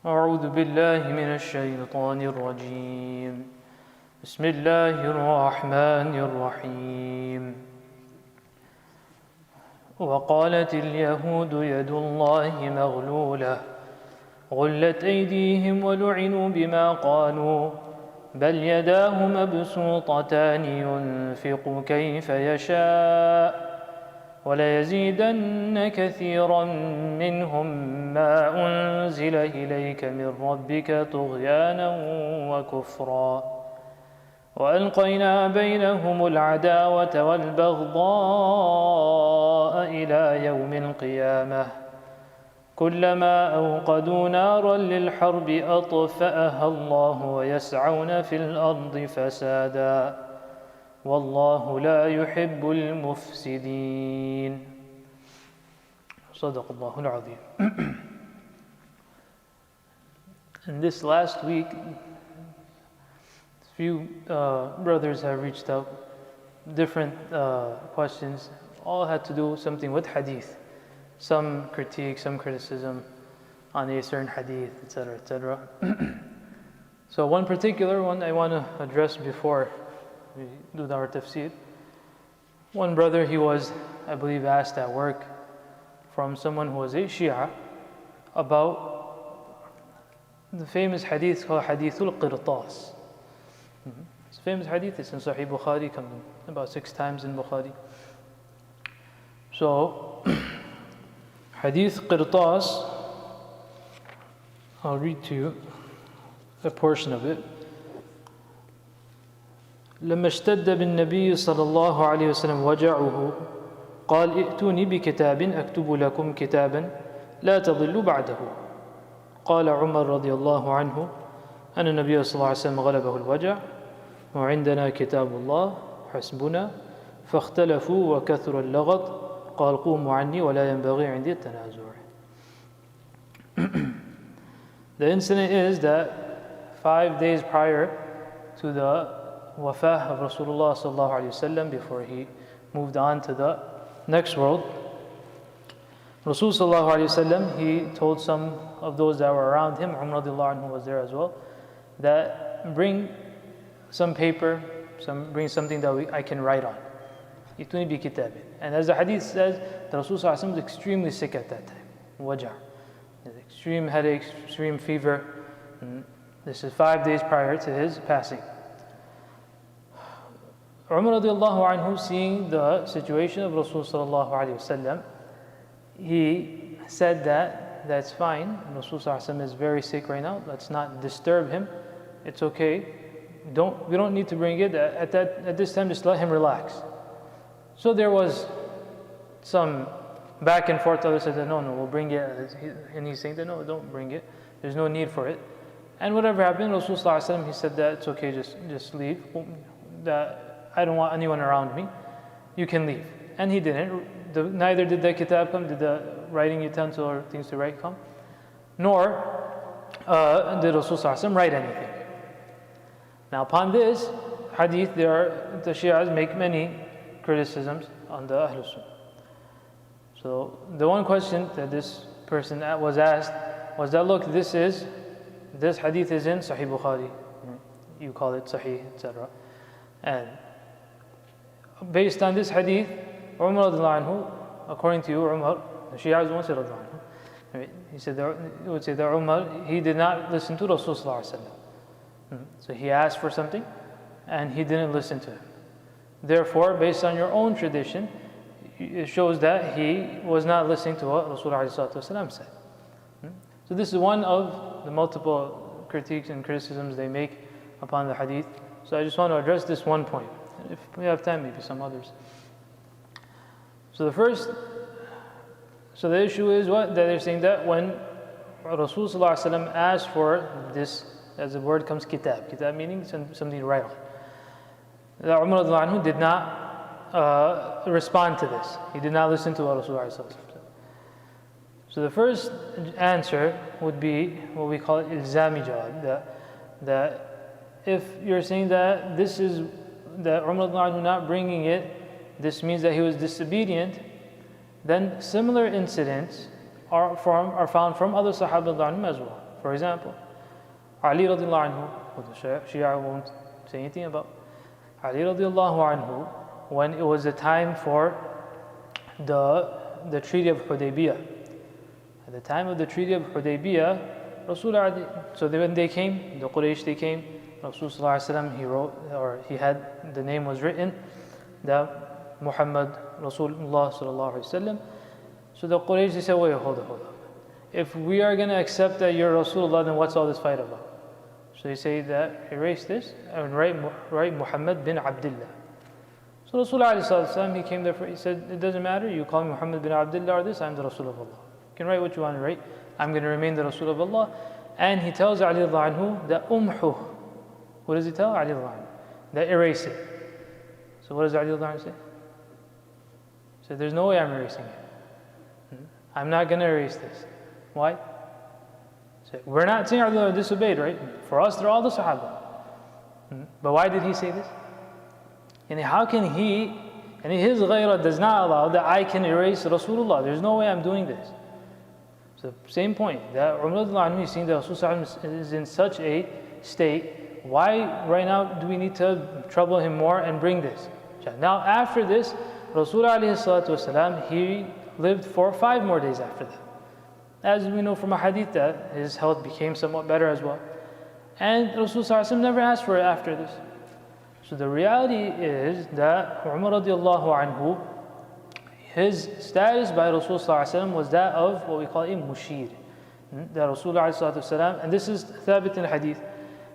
أعوذ بالله من الشيطان الرجيم بسم الله الرحمن الرحيم وقالت اليهود يد الله مغلولة غلت أيديهم ولعنوا بما قالوا بل يداه مبسوطتان ينفق كيف يشاء وليزيدن كثيرا منهم ما أنزل إليك من ربك طغيانا وكفرا وألقينا بينهم العداوة والبغضاء إلى يوم القيامة كلما أوقدوا نارا للحرب أطفأها الله ويسعون في الأرض فسادا والله لا يحب المفسدين صدق الله العظيم. In this last week, few brothers have reached out, different questions, all had to do something with hadith, some critique, some criticism on a certain hadith, etc., etc. So one particular one I want to address before we do our tafsir. One brother, he was, I believe, asked at work from someone who was a Shia about the famous hadith called Hadithul Qirtas. It's a famous hadith, it's in Sahih Bukhari, comes about 6 times in Bukhari. So, Hadith Qirtas, I'll read to you a portion of it. لما اشتد بالنبي صلى الله عليه وسلم وجعه قال ائتوني بكتاب أكتب لكم كتابا لا تضلوا بعده قال عمر رضي الله عنه أن النبي صلى الله عليه وسلم غلبه الوجع وعندنا كتاب الله حسبنا فاختلفوا وكثر اللغط قال قوموا عني ولا ينبغي عندي التنازع. The incident is that 5 days prior to the wafah of Rasulullah sallallahu alaihi wasallam, before he moved on to the next world, Rasul sallallahu alaihi wasallam, he told some of those that were around him, Umar radiallahu anhu was there as well, that bring some paper, bring something that I can write on. Ituni bi kitabin. And as the hadith says, the Rasul sallallahu alaihi wasallam was extremely sick at that time. Waja. Extreme headache, extreme fever. And this is 5 days prior to his passing. Umar radiallahu anhu, seeing the situation of Rasul sallallahu alayhi wasallam, he said that that's fine. Rasul sallallahu alayhi wasallam is very sick right now. Let's not disturb him. It's okay. We don't need to bring it. At this time, just let him relax. So there was some back and forth. Others said that no, we'll bring it. And he's saying that no, don't bring it. There's no need for it. And whatever happened, Rasul sallallahu alayhi wasallam, he said that it's okay, just leave. That I don't want anyone around me. You can leave. And he didn't. Neither did the kitab come, did the writing utensil or things to write come, nor did Rasul sallallahu alaihi wasallam write anything. Now upon this hadith, the Shias make many criticisms on the Ahlul Sunnah. So the one question that this person was asked was that, look, this hadith is in Sahih Bukhari. You call it Sahih, etc. And based on this hadith, Umar radiallahu anhu, according to you, Umar, the Shias won't say radiallahu anhu. He would say that Umar, he did not listen to Rasul sallallahu alaihi wasallam. So he asked for something, and he didn't listen to him. Therefore, based on your own tradition, it shows that he was not listening to what Rasul sallallahu alaihi wasallam said. So this is one of the multiple critiques and criticisms they make upon the hadith. So I just want to address this one point. If we have time, maybe some others. So the issue is what? That they're saying that when Rasulullah asked for this, as the word comes, kitab meaning something to write on. That Umar radiallahu anhu did not respond to this. He did not listen to what Rasulullah said. So the first answer would be what we call ilzami jawab. That if you're saying that this is that Umar radiallahu anhu not bringing it, this means that he was disobedient, then similar incidents are found from other Sahaba radiallahu anhum as well. For example, Ali radiallahu anhu, who the Shia won't say anything about. Ali radiallahu anhu, when it was the time for the Treaty of Hudaybiyah. At the time of the Treaty of Hudaybiyah, Rasulullah, so when they came, the Quraysh they came, Rasulullah he wrote, or he had, the name was written, that Muhammad Rasulullah sallallahu alaihi wasallam. So the Quraysh they said, wait, hold up. If we are going to accept that you're Rasulullah, then what's all this fight about? So they say that erase this and write Muhammad bin Abdullah. So Rasulullah he came there, he said, it doesn't matter, you call me Muhammad bin Abdullah or this, I'm the Rasul of Allah. You can write what you want to write. I'm going to remain the Rasul of Allah. And he tells Ali radiallahu anhu that umhu. What does he tell Ali radiallahu anhu? That erase it. So what does Ali radiallahu anhu say? He said, there's no way I'm erasing it. I'm not going to erase this. Why? So we're not saying Ali disobeyed, right? For us, they're all the Sahaba. But why did he say this? And how can he, and his ghairah does not allow that I can erase Rasulullah. There's no way I'm doing this. So same point, that Umar is seeing that Rasulullah is in such a state, why right now do we need to trouble him more and bring this? Now after this, Rasulullah he lived for 5 more days after that. As we know from a hadith that his health became somewhat better as well. And Rasulullah never asked for it after this. So the reality is that Umar radiallahu anhu, his status by Rasulullah was that of what we call a mushir. That Rasulullah, and this is thabit in hadith,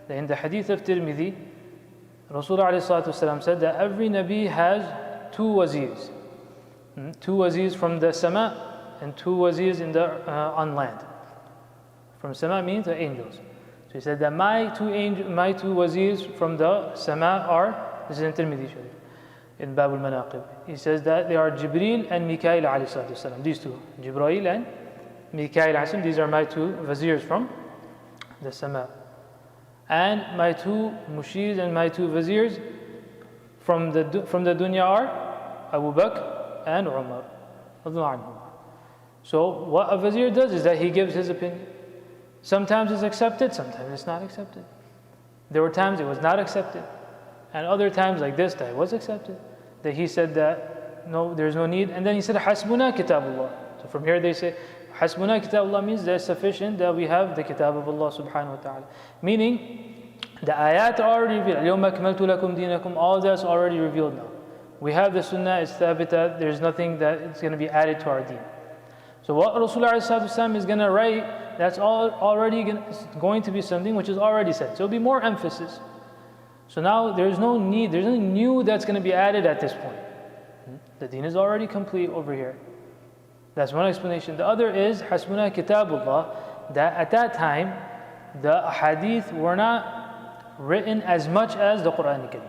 that in the hadith of Tirmidhi, Rasulullah said that every Nabi has 2 wazirs. 2 wazirs from the sama and 2 wazirs in the on land. From sama means the angels. So he said that my two wazirs from the sama are, this is in Tirmidhi Sharif, in Bab al-Manaqib. He says that they are Jibreel and Mikail alayhi salam. These 2, Jibreel and Mikail alayhi salam, these are my 2 wazirs from the sama. And my 2 mushirs and my 2 wazirs from the dunya are Abu Bakr and Umar. So what a wazir does is that he gives his opinion. Sometimes it's accepted, sometimes it's not accepted. There were times it was not accepted, and other times like this that it was accepted. That he said that no, there's no need, and then he said hasbuna kitabullah. So from here they say hasbuna kitabullah means that it's sufficient that we have the kitab of Allah subhanahu wa ta'ala. Meaning the ayat are already revealed. Al-yawma akmaltu lakum dinakum, all that's already revealed now. We have the sunnah, it's thabita, there's nothing that is going to be added to our deen. So what Rasulullah is going to write, that's already going to be something which is already said. So it'll be more emphasis. So now there's no need, there's nothing new that's going to be added at this point. The deen is already complete over here. That's one explanation. The other is hasbuna kitabullah, that at that time the hadith were not written as much as the Quran al-Karim.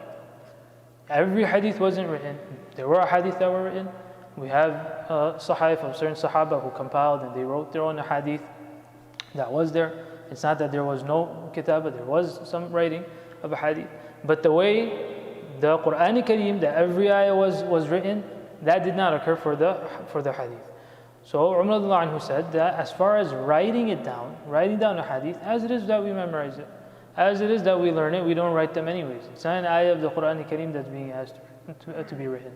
Every hadith wasn't written. There were hadith that were written. We have sahaif of certain sahaba who compiled and they wrote their own hadith that was there. It's not that there was no kitab, but there was some writing of a hadith. But the way the Quran al-Karim, that every ayah was written, that did not occur for the hadith. So Umar radiallahu anhu said that as far as writing down a hadith, as it is that we memorize it, as it is that we learn it, we don't write them anyways. It's not an ayah of the Quran al-Karim that's being asked to be written.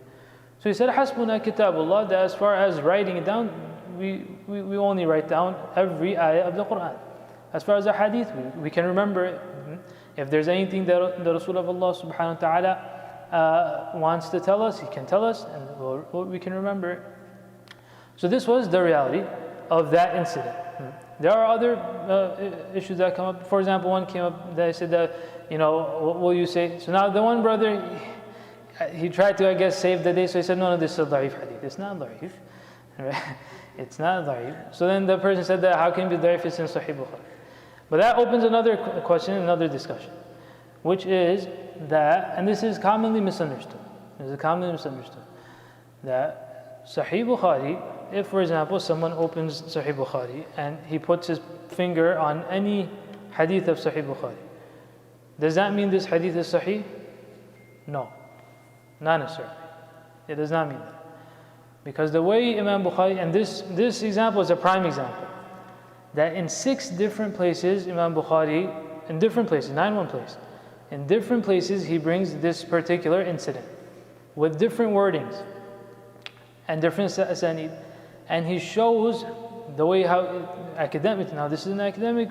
So he said, Hasbuna kitabullah, that as far as writing it down, we only write down every ayah of the Quran. As far as the hadith, we can remember it. If there's anything that the Rasul of Allah subhanahu wa ta'ala wants to tell us, he can tell us, and we can remember it. So this was the reality of that incident. There are other issues that come up. For example, one came up that I said that, what will you say? So now the one brother, he tried to, I guess, save the day, so he said, no, this is a da'if hadith. It's not da'if. Right? It's not da'if. So then the person said that, how can it be da'if? It's in Sahih Bukhari. But that opens another question, another discussion, which is that, and this is commonly misunderstood. This is commonly misunderstood. That Sahih Bukhari, if for example someone opens Sahih Bukhari and he puts his finger on any hadith of Sahih Bukhari, does that mean this hadith is Sahih? No, not necessarily. It does not mean that. Because the way Imam Bukhari, and this example is a prime example, that in 6 different places, Imam Bukhari, in different places, not in one place, in different places he brings this particular incident with different wordings and different asanid, and he shows the way how academic, now this is an academic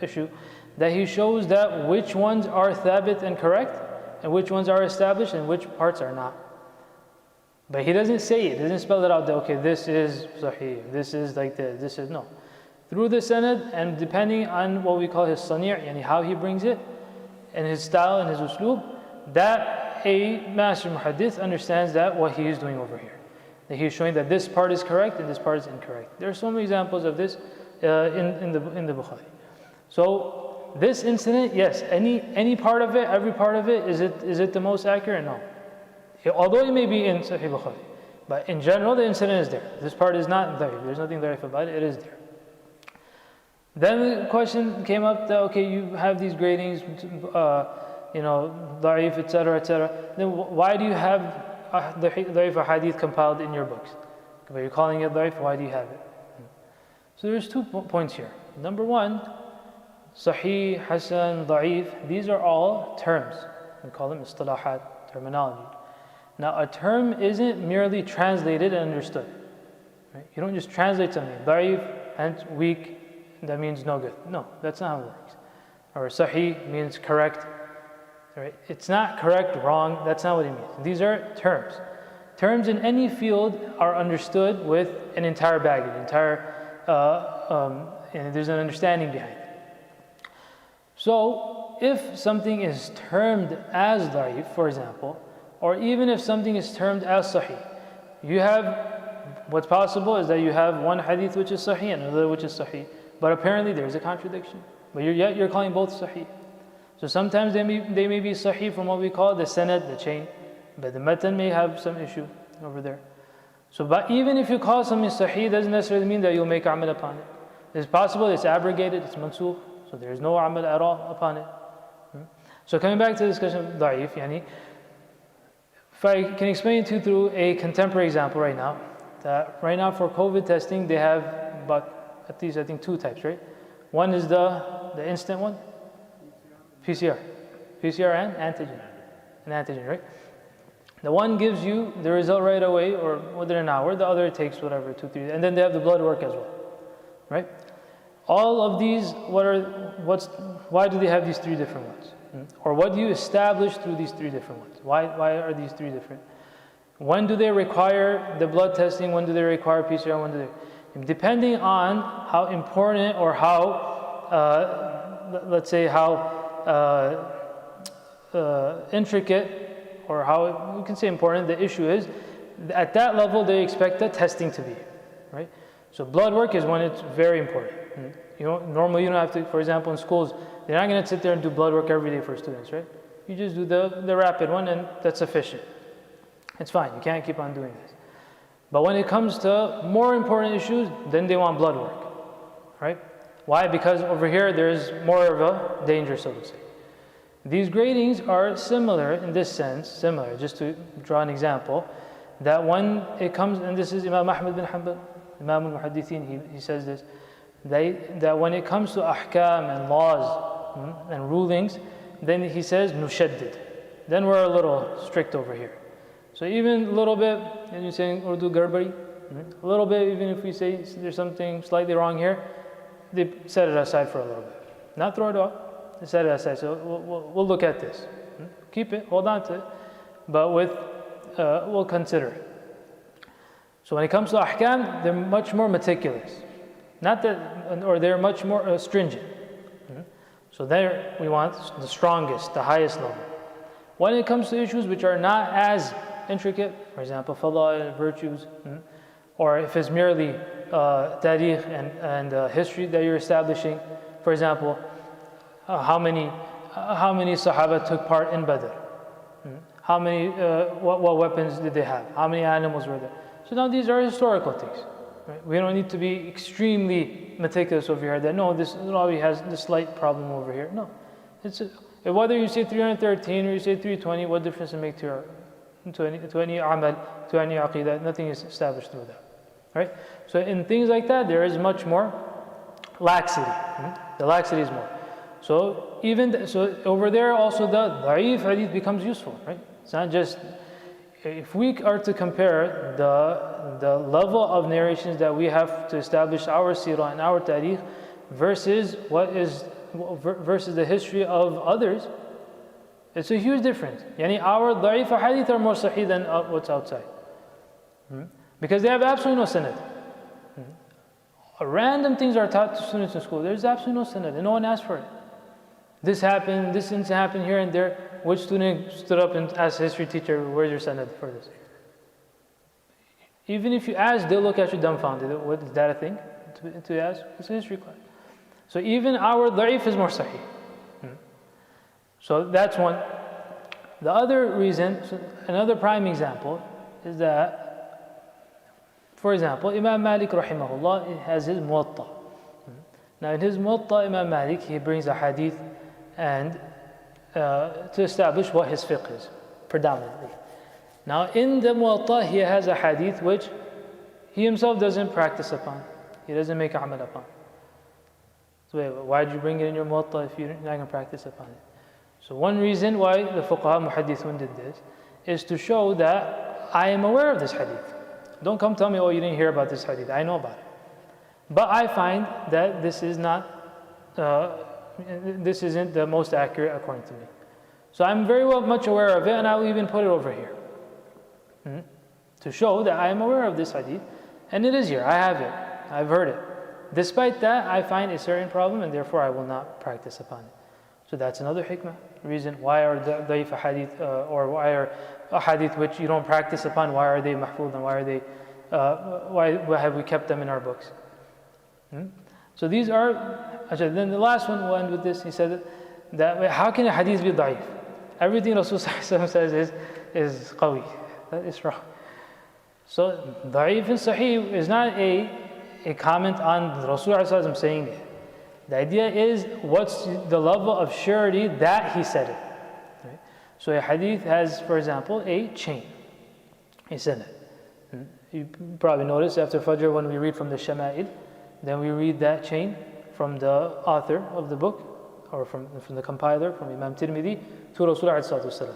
issue, that he shows that which ones are thabit and correct and which ones are established and which parts are not. But he doesn't say it, doesn't spell it out that, okay, this is sahih, this is like this is, no. Through the sanad, and depending on what we call his sani', yani how he brings it, and his style and his usloob, that a master muhaddith understands that what he is doing over here. That he is showing that this part is correct and this part is incorrect. There are so many examples of this in the Bukhari. So this incident, yes, any part of it, every part of it, is it the most accurate? No. Although it may be in Sahih Bukhari, but in general the incident is there. This part is not da'if. There's nothing da'if about it. It is there. Then the question came up that, okay, you have these gradings, da'if, etc., etc. Then why do you have the da'if hadith compiled in your books? But you're calling it da'if, why do you have it? So there's 2 points here. Number 1, sahih, hasan, da'if, these are all terms. We call them istilahat, terminology. Now a term isn't merely translated and understood. Right? You don't just translate something, da'if, and weak, that means no good. No, that's not how it works. Or sahih means correct. Right? It's not correct, wrong, that's not what it means. These are terms. Terms in any field are understood with an entire baggage, and there's an understanding behind it. So, if something is termed as da'if, for example, or even if something is termed as sahih, you have, what's possible is that you have one hadith which is sahih and another which is sahih, but apparently there's a contradiction. But yet you're calling both sahih. So sometimes they may be sahih from what we call the sanad, the chain, but the matan may have some issue over there. So but even if you call something sahih, doesn't necessarily mean that you'll make amal upon it. It's possible it's abrogated, it's mansukh, so there is no amal at all upon it. So coming back to the discussion of da'if, if I can explain to you through a contemporary example right now, that right now for COVID testing they have about at least I think 2 types, right? One is the instant one, PCR and antigen. An antigen, right? The one gives you the result right away or within an hour, the other takes whatever, 2, 3, and then they have the blood work as well, right? All of these, why do they have these 3 different ones? Or what do you establish through these 3 different ones? Why are these 3 different? When do they require the blood testing? When do they require PCR? When do they? Depending on how important or how, let's say how intricate or how, we can say important the issue is, at that level they expect the testing to be, right? So blood work is when it's very important. Normally you don't have to, for example in schools, they're not going to sit there and do blood work every day for students, right? You just do the rapid one and that's sufficient. It's fine, you can't keep on doing this. But when it comes to more important issues, then they want blood work, right? Why? Because over here there's more of a danger, so to say. These gradings are similar in this sense, just to draw an example, that when it comes, and this is Imam Ahmad bin Hanbal, Imam al-Muhaddithin, he says this, that when it comes to ahkam and laws and rulings, then he says nushaddid. Then we're a little strict over here. So even a little bit, and you're saying Urdu garbari, a little bit, even if we say there's something slightly wrong here, they set it aside for a little bit. Not throw it out, they set it aside. So we'll look at this. Keep it, hold on to it, but we'll consider it. So when it comes to ahkam, they're much more meticulous. Not that, or they're much more stringent. So there we want the strongest, the highest level. When it comes to issues which are not as intricate, for example, fada'il, virtues, or if it's merely tarikh and history that you're establishing, for example, how many Sahaba took part in Badr? How many, what weapons did they have? How many animals were there? So now these are historical things. Right? We don't need to be extremely meticulous over here that no, this Rawi has this slight problem over here. No. Whether you say 313 or you say 320, what difference does it make to any amal, to any aqidah? Nothing is established through that. Right? So in things like that, there is much more laxity. The laxity is more. So over there also the da'if hadith becomes useful, right? It's not just, if we are to compare the level of narrations that we have to establish our seerah and our tarikh versus the history of others, it's a huge difference. Yani our da'if hadith are more sahih than what's outside. Because they have absolutely no sanad. Random things are taught to students in school. There's absolutely no sanad and no one asked for it. This happened, this incident happened here and there. Which student stood up and asked the history teacher, where's your sanad for this? Even if you ask, they'll look at you dumbfounded. What, is that a thing to ask? It's a history class. So even our da'if is more sahih. So that's one. The other reason, another prime example, is that, for example, Imam Malik rahimahullah has his Muwatta. Now in his Muwatta, Imam Malik, he brings a hadith and to establish what his fiqh is, predominantly. Now in the Muwatta, he has a hadith which he himself doesn't practice upon. He doesn't make amal upon. So why did you bring it in your Muwatta if you're not going to practice upon it? So one reason why the fuqaha muhaddithun did this is to show that I am aware of this hadith. Don't come tell me, oh, you didn't hear about this hadith. I know about it. But I find that this isn't the most accurate according to me. So I'm very much aware of it, and I will even put it over here to show that I am aware of this hadith, and it is here. I have it. I've heard it. Despite that, I find a certain problem, and therefore I will not practice upon it. So that's another hikmah, reason why are da'if hadith or why are hadith which you don't practice upon, why are they mahfuz and why have we kept them in our books? So these are. Then the last one, we'll end with this. He said that how can a hadith be da'if? Everything Rasulullah says is qawi. That is wrong. So da'if and sahih is not a comment on Rasulullah saying it. The idea is what's the level of surety that he said it. Right? So a hadith has, for example, a chain. He said it. You probably notice after Fajr when we read from the Shama'il, then we read that chain from the author of the book, or from the compiler, from Imam Tirmidhi to Rasulullah.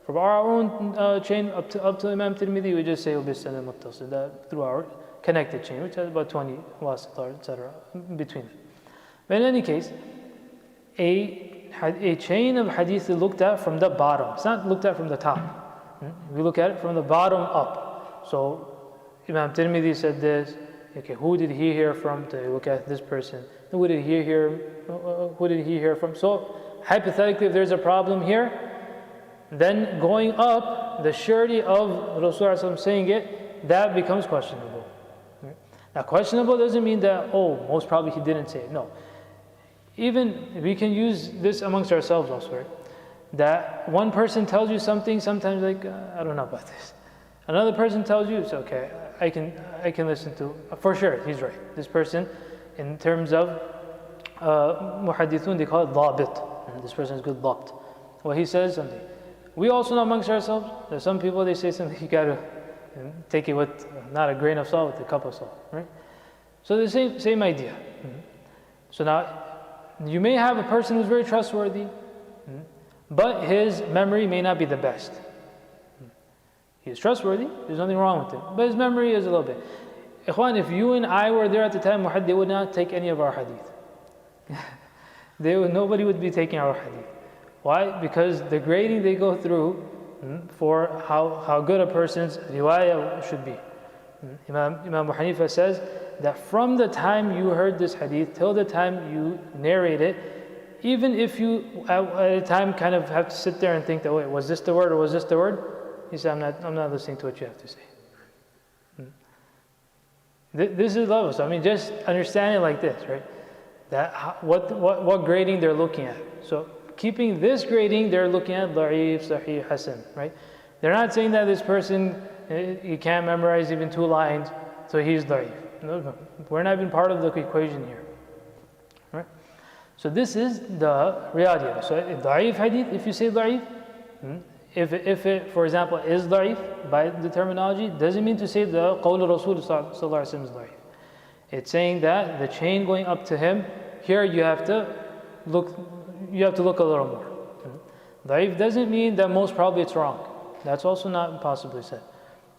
From our own chain up to Imam Tirmidhi, we just say Ubisan al-Muttasil, through our connected chain, which has about 20 wasita, etc. between them. But in any case, a chain of hadith is looked at from the bottom. It's not looked at from the top. We look at it from the bottom up. So Imam Tirmidhi said this. Okay, who did he hear from? To look at this person. Who did he hear from? So hypothetically, if there's a problem here, then going up, the surety of Rasulullah saying it, that becomes questionable. Right? Now, questionable doesn't mean that, oh, most probably he didn't say it. No. Even we can use this amongst ourselves also, right? That one person tells you something, sometimes like, I don't know about this. Another person tells you, it's okay, I can listen to, for sure, he's right. This person, in terms of muhaddithun, they call it dhabit. This person is good dhabt. Well, he says something. We also know amongst ourselves, there's some people, they say something, you gotta take it with not a grain of salt, with a cup of salt, right? So the same idea. So now, you may have a person who's very trustworthy, but his memory may not be the best. He is trustworthy, there's nothing wrong with him, but his memory is a little bit. Ikhwan, if you and I were there at the time, they would not take any of our hadith. Nobody would be taking our hadith. Why? Because the grading they go through for how good a person's riwayah should be. Imam Abu Hanifa says that from the time you heard this hadith till the time you narrate it, Even if you at a time kind of have to sit there and think that, wait, was this the word or was this the word? He said, I'm not listening to what you have to say. This is level. So I mean, just understand it like this, right? That what grading they're looking at. So keeping this grading, they're looking at da'if, sahih, hasan, right? They're not saying that this person, he can't memorize even 2 lines, so he's da'if. No, we're not even part of the equation here, right? So this is the reality. So da'if hadith, if you say da'if, if it, for example, is da'if by the terminology, doesn't mean to say the qawl Rasul sallallahu alaihi wasallam is da'if. It's saying that the chain going up to him, here you have to look a little more. Da'if doesn't mean that most probably it's wrong. That's also not possibly said,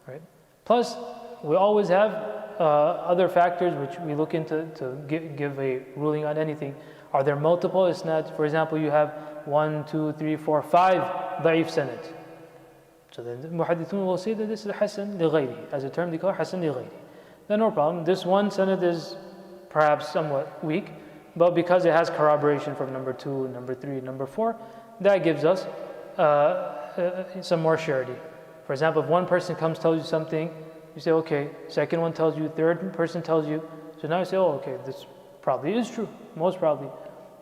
right? Plus, we always have other factors which we look into to give a ruling on anything. Are there multiple isnad? For example, you have 1, 2, 3, 4, 5 da'if sanad. So then the muhaddithun will say that this is hasan li ghayri. As a term they call hasan li ghayri. Then no problem. This one sanad is perhaps somewhat weak, but because it has corroboration from number 2, number 3, number 4, that gives us some more surety. For example, if one person comes tells you something, you say, okay, second one tells you, third person tells you, so now you say, oh, okay, this probably is true, most probably.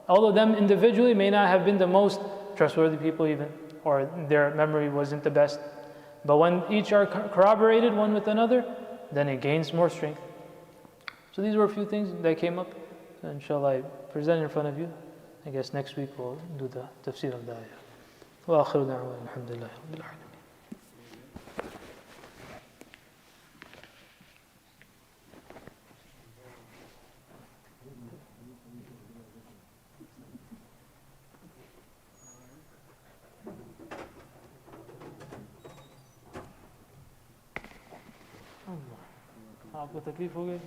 All of them individually may not have been the most trustworthy people even, or their memory wasn't the best. But when each are corroborated one with another, then it gains more strength. So these were a few things that came up. So inshallah, I present in front of you. I guess next week we'll do the tafsir of the ayah. Wa akhiru da'wana alhamdulillah rabbil alamin. आपको तकलीफ हो गई